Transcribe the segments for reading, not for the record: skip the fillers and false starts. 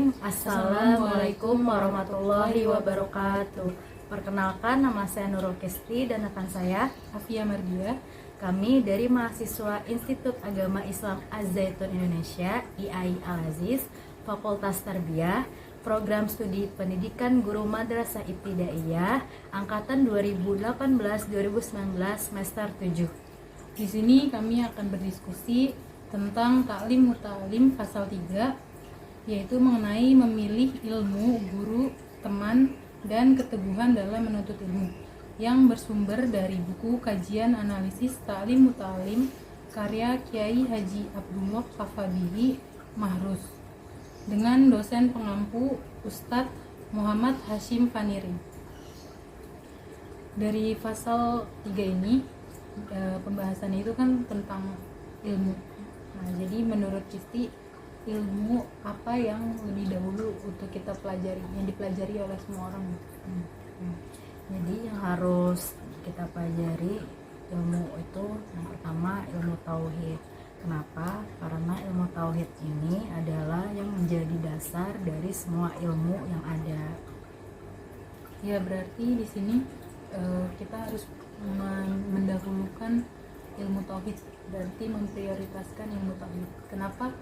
Bismillahirrahmanirrahim. Assalamualaikum warahmatullahi wabarakatuh. Perkenalkan, nama saya Nurul Kesti dan rekan saya Afia Mardia. Kami dari mahasiswa Institut Agama Islam Az-Zaitun Indonesia, IAI Al-Aziz, Fakultas Tarbiyah, Program Studi Pendidikan Guru Madrasah Ibtidaiyah, Angkatan 2018-2019 semester 7. Di sini kami akan berdiskusi tentang Ta'lim Muta'alim pasal 3, yaitu mengenai memilih ilmu, guru, teman, dan keteguhan dalam menuntut ilmu, yang bersumber dari buku kajian analisis Ta'lim Muta'alim karya Kiai Haji Abdullah Kafabihi Mahrus dengan dosen pengampu Ustadz Muhammad Hashim Faniri. Dari pasal 3 ini pembahasannya itu kan tentang ilmu. Nah, jadi menurut Kisti, ilmu apa yang lebih dahulu untuk kita pelajari, yang dipelajari oleh semua orang? Jadi yang harus kita pelajari ilmu itu yang pertama ilmu tauhid. Kenapa? Karena ilmu tauhid ini adalah yang menjadi dasar dari semua ilmu yang ada. Ya, berarti di sini kita harus mendahulukan ilmu tauhid, berarti memprioritaskan ilmu tauhid. Kenapa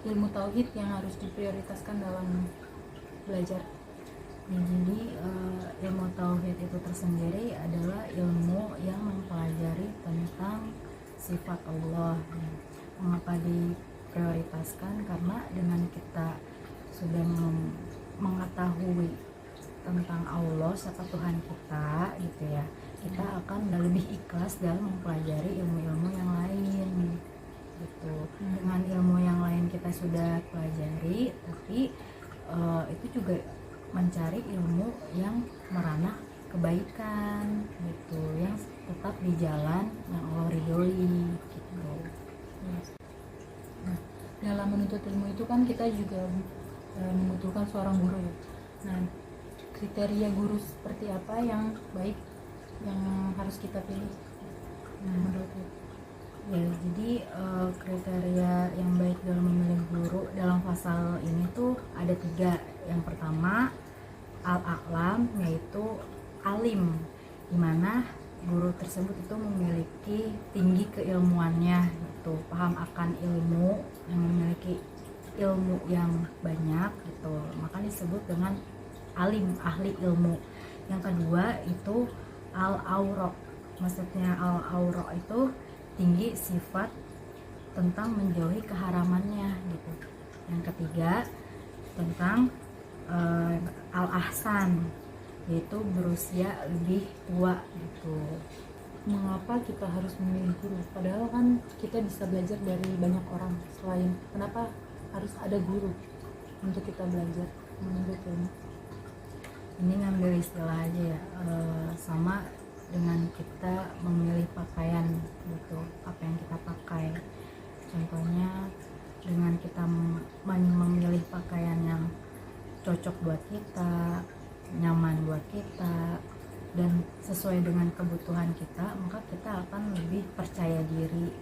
ilmu tauhid yang harus diprioritaskan dalam belajar? Jadi ilmu tauhid itu tersendiri adalah ilmu yang mempelajari tentang sifat Allah. Mengapa diprioritaskan? Karena dengan kita sudah mengetahui tentang Allah, siapa Tuhan kita gitu ya, kita akan lebih ikhlas dalam mempelajari ilmu-ilmu yang lain gitu. Dengan ilmu yang lain kita sudah pelajari, tapi itu juga mencari ilmu yang merana kebaikan gitu, yang tetap di jalan yang Allah ridhoi gitu. Nah, dalam menuntut ilmu itu kan kita juga membutuhkan seorang guru ya. Nah, kriteria guru seperti apa yang baik yang harus kita pilih menurut itu? Ya, jadi kriteria yang baik dalam memilih guru dalam pasal ini tuh ada 3. Yang pertama al-a'lam, yaitu alim, dimana guru tersebut itu memiliki tinggi keilmuannya gitu, paham akan ilmu, yang memiliki ilmu yang banyak gitu, maka disebut dengan alim, ahli ilmu. Yang kedua itu al-aura, maksudnya al-aura itu tinggi sifat tentang menjauhi keharamannya gitu. Yang ketiga tentang al-ahsan, yaitu berusia lebih tua gitu. Mengapa kita harus memilih guru? Padahal kan kita bisa belajar dari banyak orang. Selain, kenapa harus ada guru untuk kita belajar menurut ilmu? Ini ngambil istilah aja ya, sama dengan kita memilih pakaian gitu, apa yang kita pakai. Contohnya dengan kita memilih pakaian yang cocok buat kita, nyaman buat kita, dan sesuai dengan kebutuhan kita, maka kita akan lebih percaya diri.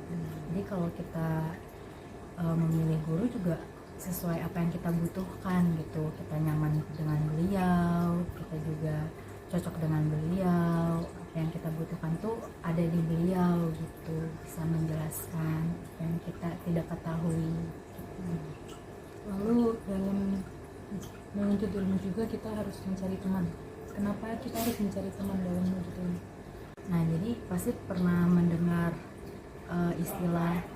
Jadi kalau kita memilih guru juga sesuai apa yang kita butuhkan gitu, kita nyaman dengan beliau, kita juga cocok dengan beliau, apa yang kita butuhkan tuh ada di beliau gitu, bisa menjelaskan apa yang kita tidak ketahui. Lalu dalam menuntut ilmu juga kita harus mencari teman. Kenapa kita harus mencari teman dalam menuntut ilmu? Nah, jadi pasti pernah mendengar istilah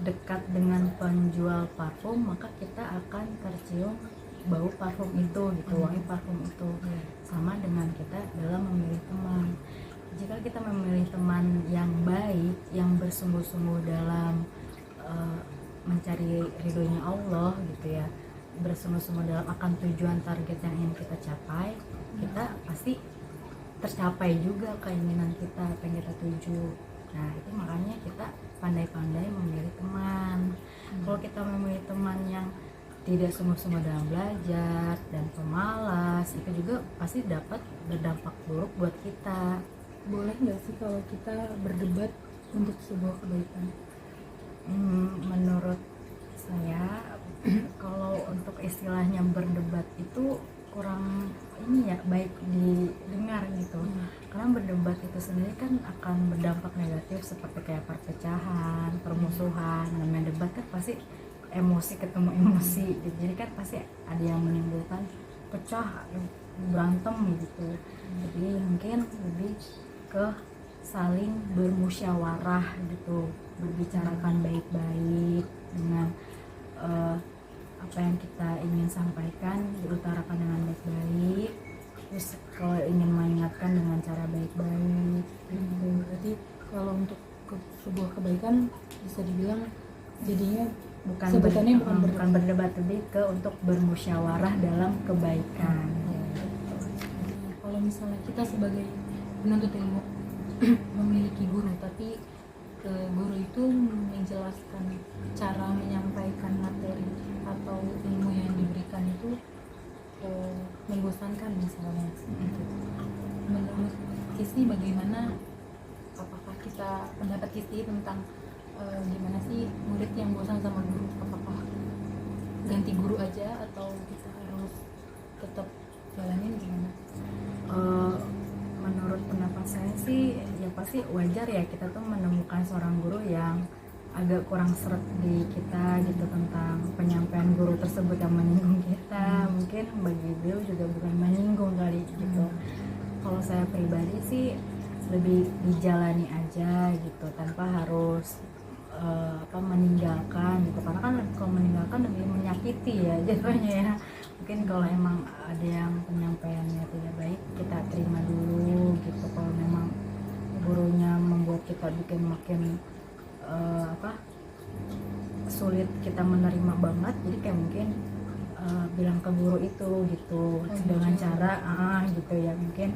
dekat dengan penjual parfum, maka kita akan tercium bau parfum itu gitu, wangi parfum itu. Sama dengan kita dalam memilih teman. Jika kita memilih teman yang baik, yang bersungguh-sungguh dalam mencari ridhonya Allah gitu ya, bersungguh-sungguh dalam akan tujuan target yang ingin kita capai, kita pasti tercapai juga keinginan kita, apa yang kita tuju. Nah, itu makanya kita pandai-pandai memilih teman. Kalau kita memilih teman yang tidak sungguh-sungguh dalam belajar dan pemalas, itu juga pasti dapat berdampak buruk buat kita. Boleh nggak sih kalau kita berdebat untuk sebuah kebaikan? Menurut saya Kalau untuk istilahnya berdebat itu kurang ini ya, baik didengar gitu. Karena berdebat itu sendiri kan akan berdampak negatif seperti kayak perpecahan, permusuhan. Namanya debat kan pasti emosi ketemu emosi gitu. Jadi kan pasti ada yang menimbulkan pecah, berantem gitu. Jadi mungkin lebih ke saling bermusyawarah gitu, berbicarakan baik-baik dengan apa yang kita ingin sampaikan diutarakan dengan baik-baik, terus kalau ingin mengingatkan dengan cara baik-baik gitu. Berarti kalau untuk sebuah kebaikan bisa dibilang jadinya sebutannya bukan berdebat, lebih ke untuk bermusyawarah dalam kebaikan. Kalau misalnya kita sebagai penuntut ilmu memiliki guru, tapi guru itu menjelaskan cara menyampaikan materi atau ilmu yang diberikan itu membosankan misalnya. Menurut Kisti bagaimana? Apakah kita pendapat Kisti tentang gimana sih murid yang bosan sama guru? Apakah ganti guru aja atau kita harus tetap jalanin gimana? Menurut pendapat saya sih ya pasti wajar ya kita tuh menemukan seorang guru yang agak kurang seret di kita gitu tentang penyampaian guru tersebut yang menyinggung kita. Mungkin bagi beliau juga bukan menyinggung kali gitu. Kalau saya pribadi sih lebih dijalani aja gitu tanpa harus meninggalkan gitu, karena kan kalau meninggalkan lebih menyakiti ya jatuhnya ya. Mungkin kalau emang ada yang penyampaiannya tidak baik kita terima dulu gitu. Kalau memang gurunya membuat kita bikin makin sulit kita menerima banget, jadi kayak mungkin bilang ke guru itu gitu dengan cara gitu ya, mungkin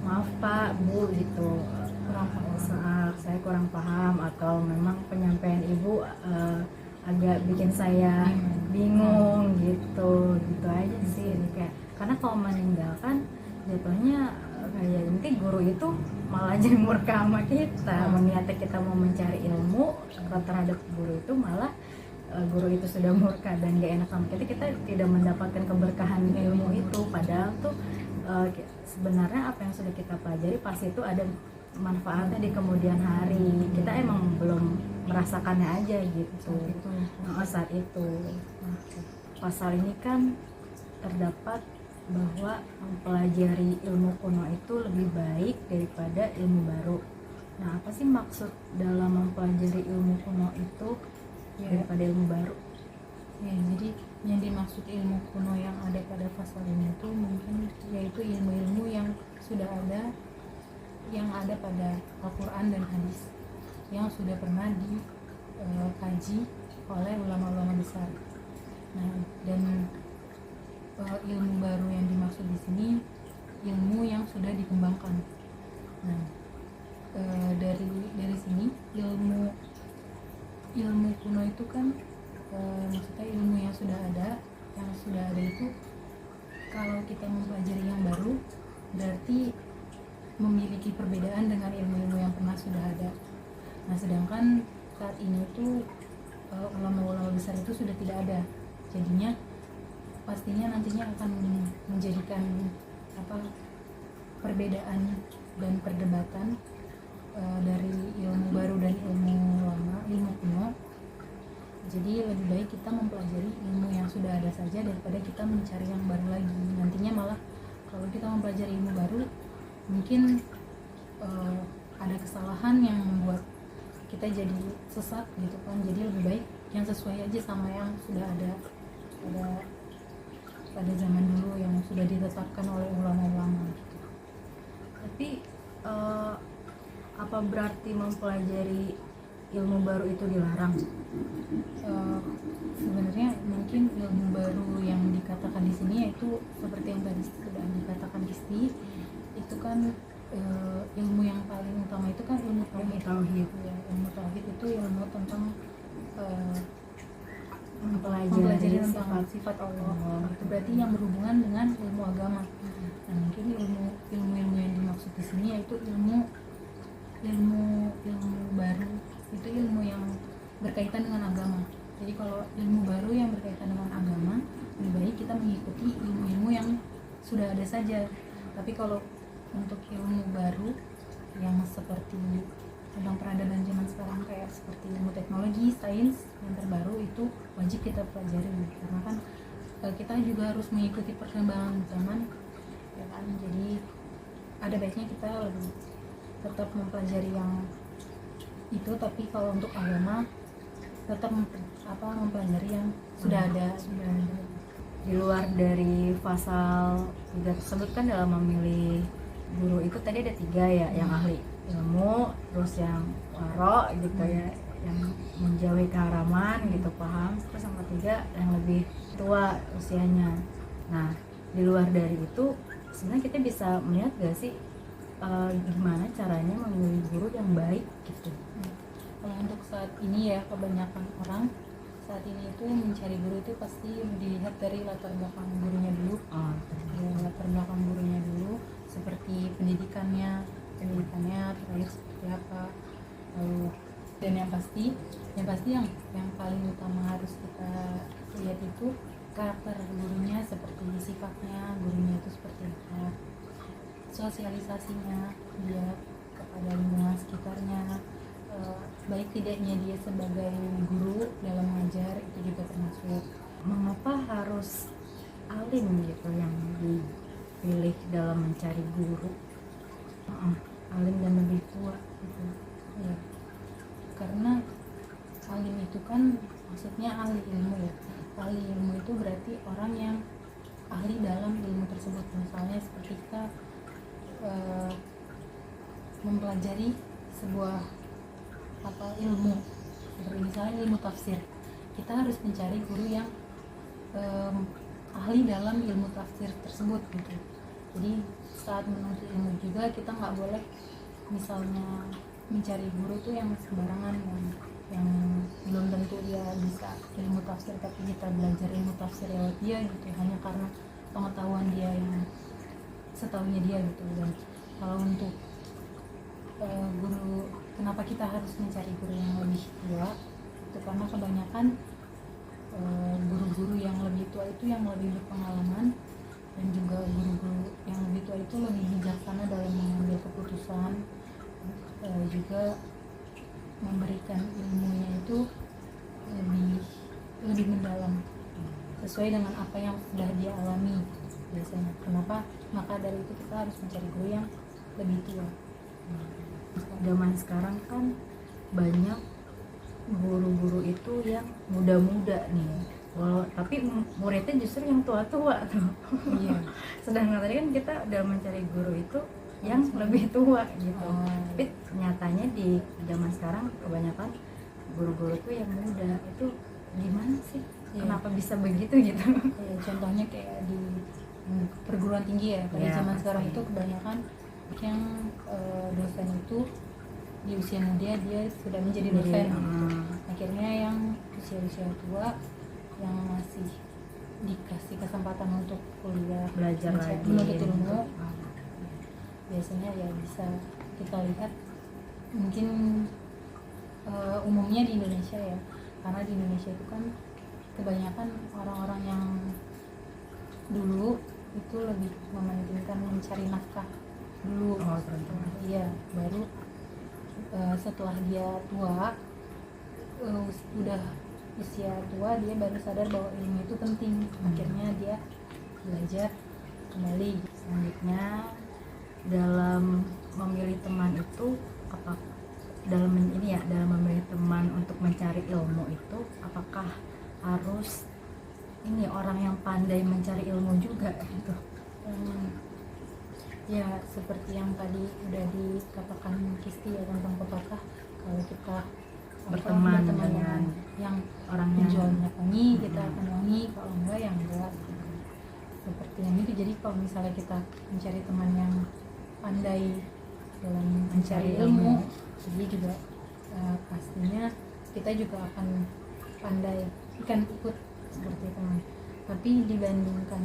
maaf Pak Bu gitu, saya kurang paham atau memang penyampaian Ibu agak bikin saya bingung gitu aja sih. Kayak karena kalau meninggalkan jatuhnya kayak nanti guru itu malah jadi murka sama kita. Niatnya kita mau mencari ilmu terhadap guru itu malah guru itu sudah murka dan gak enak sama kita tidak mendapatkan keberkahan ilmu itu. Padahal tuh sebenarnya apa yang sudah kita pelajari pasti itu ada manfaatnya di kemudian hari. Kita emang belum merasakannya aja gitu saat itu. Pasal ini kan terdapat bahwa mempelajari ilmu kuno itu lebih baik daripada ilmu baru. Nah, apa sih maksud dalam mempelajari ilmu kuno itu daripada ilmu baru? Ya, jadi yang dimaksud ilmu kuno yang ada pada pasal ini itu mungkin yaitu ilmu-ilmu yang sudah ada, yang ada pada Al-Quran dan Hadis, yang sudah pernah dikaji oleh ulama-ulama besar. Nah, dan ilmu baru yang dimaksud di sini ilmu yang sudah dikembangkan. Nah, dari sini ilmu kuno itu kan maksudnya ilmu yang sudah ada itu kalau kita mempelajari yang baru berarti memiliki perbedaan dengan ilmu-ilmu yang pernah sudah ada. Nah, sedangkan saat ini itu ulama-ulama besar itu sudah tidak ada, jadinya pastinya nantinya akan menjadikan perbedaan dan perdebatan dari ilmu baru dan ilmu lama, ilmu kuno. Jadi lebih baik kita mempelajari ilmu yang sudah ada saja daripada kita mencari yang baru lagi. Nantinya malah kalau kita mempelajari ilmu baru mungkin ada kesalahan yang membuat kita jadi sesat gitu kan. Jadi lebih baik yang sesuai aja sama yang sudah ada pada zaman dulu yang sudah ditetapkan oleh ulama-ulama gitu. Tapi apa berarti mempelajari ilmu baru itu dilarang? Sebenarnya mungkin ilmu baru yang dikatakan di sini yaitu seperti yang tadi sudah dikatakan Kisti, itu kan ilmu yang paling utama itu kan ilmu tauhid. Ya, ilmu tauhid itu ilmu tentang mempelajari tentang sifat Allah. Itu berarti yang berhubungan dengan ilmu agama. Nah, mungkin ilmu yang dimaksud di sini yaitu ilmu baru, itu ilmu yang berkaitan dengan agama. Jadi kalau ilmu baru yang berkaitan dengan agama, lebih baik kita mengikuti ilmu-ilmu yang sudah ada saja. Tapi kalau untuk ilmu baru yang seperti tentang peradaban zaman sekarang, kayak seperti ilmu teknologi, sains yang terbaru, itu wajib kita pelajari, karena kan kita juga harus mengikuti perkembangan zaman, ya kan. Jadi ada baiknya kita lebih tetap mempelajari yang itu, tapi kalau untuk agama tetap mempelajari yang sudah ada. Di luar dari pasal 3 tersebut kan dalam memilih guru itu tadi ada 3 ya, yang ahli ilmu, terus yang waro gitu ya, yang menjauhi keharaman gitu, paham, terus yang ketiga yang lebih tua usianya. Nah, di luar dari itu sebenarnya kita bisa melihat gak sih gimana caranya memilih guru yang baik gitu. Kalau untuk saat ini ya, kebanyakan orang saat ini itu mencari guru itu pasti dilihat dari latar belakang gurunya dulu. Latar belakang gurunya dulu, seperti pendidikannya terakhir seperti apa, lalu dan yang pasti yang paling utama harus kita lihat itu karakter gurunya, seperti sifatnya gurunya itu seperti apa, sosialisasinya dia kepada lingkungan sekitarnya, baik tidaknya dia sebagai guru dalam mengajar, itu juga termasuk. Mengapa harus alim gitu yang dipilih dalam mencari guru? Alim dan lebih tua gitu Ya, karena alim itu kan maksudnya ahli ilmu ya. Ahli ilmu itu berarti orang yang ahli dalam ilmu tersebut. Misalnya seperti kita mempelajari sebuah ilmu, seperti misalnya ilmu tafsir, kita harus mencari guru yang ahli dalam ilmu tafsir tersebut gitu. Jadi saat menuntut ilmu juga kita nggak boleh misalnya mencari guru tuh yang sembarangan, yang belum tentu dia bisa ilmu tafsir, tapi kita belajar ilmu tafsir lewat dia gitu, hanya karena pengetahuan dia yang setahunya dia gitu. Dan kalau untuk guru, kenapa kita harus mencari guru yang lebih tua, itu karena kebanyakan guru-guru yang lebih tua itu yang lebih berpengalaman, dan juga guru-guru yang lebih tua itu lebih bijaksana dalam mengambil keputusan, juga memberikan ilmunya itu lebih mendalam sesuai dengan apa yang sudah dia alami biasanya. Kenapa? Maka dari itu kita harus mencari guru yang lebih tua. Zaman sekarang kan banyak guru-guru itu yang muda-muda nih, tapi muridnya justru yang tua-tua tuh. Iya. Sedangkan tadi kan kita dalam mencari guru itu yang lebih tua gitu. Tapi nyatanya di zaman sekarang kebanyakan guru-guru tuh yang muda. Itu gimana sih? Kenapa bisa begitu gitu? Contohnya kayak di perguruan tinggi ya, pada zaman sekarang itu kebanyakan yang dosen itu di usia muda dia sudah menjadi dosen. Akhirnya yang usia tua yang masih dikasih kesempatan untuk kuliah, belajar lagi, menuntut ilmu, biasanya ya bisa kita lihat mungkin umumnya di Indonesia ya, karena di Indonesia itu kan kebanyakan orang-orang yang dulu itu lebih mementingkan mencari nafkah dulu. Iya, baru setelah dia tua, udah usia tua, dia baru sadar bahwa ilmu itu penting. Akhirnya dia belajar kembali. Selanjutnya, dalam memilih teman itu dalam memilih teman untuk mencari ilmu itu, apakah harus orang yang pandai mencari ilmu juga gitu? Ya, seperti yang tadi udah dikatakan Kisti ya, tentang pepatah, kalau kita berteman dengan yang orang yang menjualnya wangi, kita akan wangi, kalau enggak ya enggak. Seperti yang itu. Jadi kalau misalnya kita mencari teman yang pandai dalam mencari ilmu, jadi juga pastinya kita juga akan pandai ikut seperti teman. Tapi dibandingkan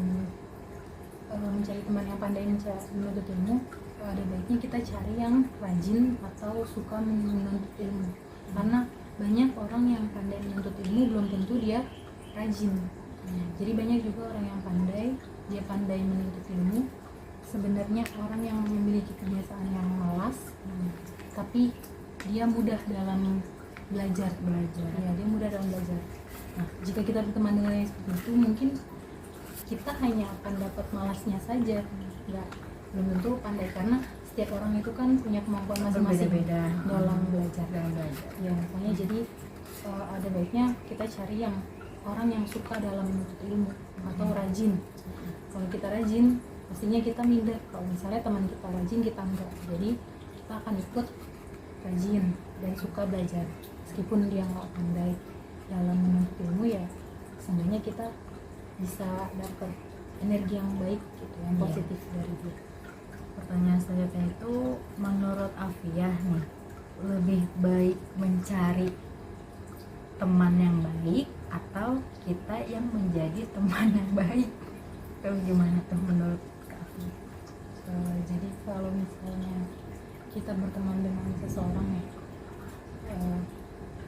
mencari teman yang pandai menuntut ilmu, ada baiknya kita cari yang rajin atau suka menuntut ilmu. Karena banyak orang yang pandai menuntut ilmu belum tentu dia rajin. Jadi banyak juga orang yang dia pandai menuntut ilmu, sebenarnya orang yang memiliki kebiasaan yang malas, tapi dia mudah dalam belajar. Ya, dia mudah dalam belajar. Nah, jika kita berteman dengan yang seperti itu, mungkin kita hanya akan dapat malasnya saja, belum tentu pandai, karena setiap orang itu kan punya kemampuan masing-masing dalam belajar. Ya, makanya jadi ada baiknya kita cari yang orang yang suka dalam menuntut ilmu atau rajin. Kalau kita rajin, pastinya kita minder. Kalau misalnya teman kita rajin, kita enggak. Jadi kita akan ikut rajin dan suka belajar, meskipun dia nggak pandai dalam menuntut ilmu, ya seenggaknya kita bisa dapat energi yang baik gitu, yang positif dari dia. Pertanyaan selanjutnya itu, menurut Afiyah nih, lebih baik mencari teman yang baik atau kita yang menjadi teman yang baik? Itu gimana tuh menurut Afiyah? Jadi kalau misalnya kita berteman dengan seseorang ya,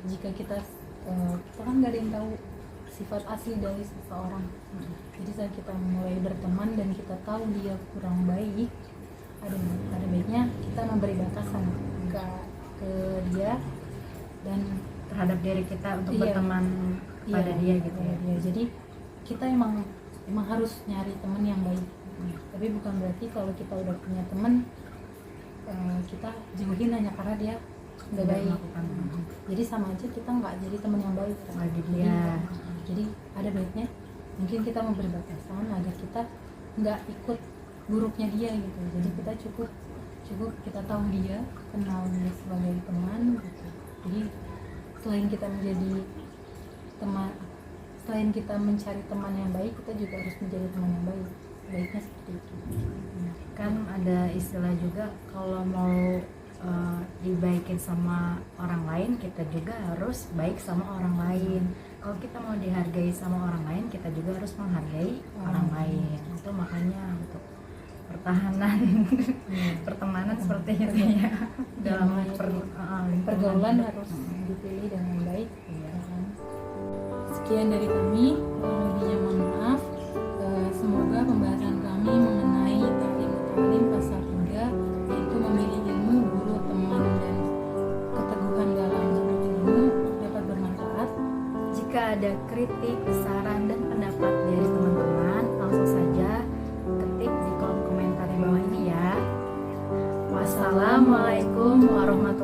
jika kita kan nggak ada yang tahu sifat asli dari seseorang. Jadi saat kita mulai berteman dan kita tahu dia kurang baik, ada baiknya kita memberi batasan ke dia dan Terhadap diri kita untuk berteman pada dia gitu ya. Jadi kita emang harus nyari teman yang baik. Tapi bukan berarti kalau kita udah punya teman kita jauhin hanya karena dia nggak baik. Jadi sama aja kita nggak jadi teman yang baik bagi dia. Jadi ada baiknya mungkin kita memberi batasan agar kita nggak ikut buruknya dia gitu. Jadi kita cukup kita tahu dia, kenal dia sebagai teman gitu. Jadi selain kita menjadi teman, selain kita mencari teman yang baik, kita juga harus menjadi teman yang baik. Baiknya seperti itu. Kan ada istilah juga, kalau mau dibaikin sama orang lain, kita juga harus baik sama orang lain. Kalau kita mau dihargai sama orang lain, kita juga harus menghargai orang lain. Itu makanya untuk pertahanan pertemanan seperti itu ya, dalam pergaulan harus dipilih dengan baik. Sekian dari kami, kurang lebihnya mohon maaf. Semoga pembahasan kami mengenai taklim pasal 3, yaitu memilih ilmu, guru, teman, dan keteguhan dalam menuntut ilmu, dapat bermanfaat. Jika ada kritik, saran, dan pendapat dari teman-teman, langsung saja ketik di kolom komentar di bawah ini ya. Wassalamualaikum warahmatullahi wabarakatuh.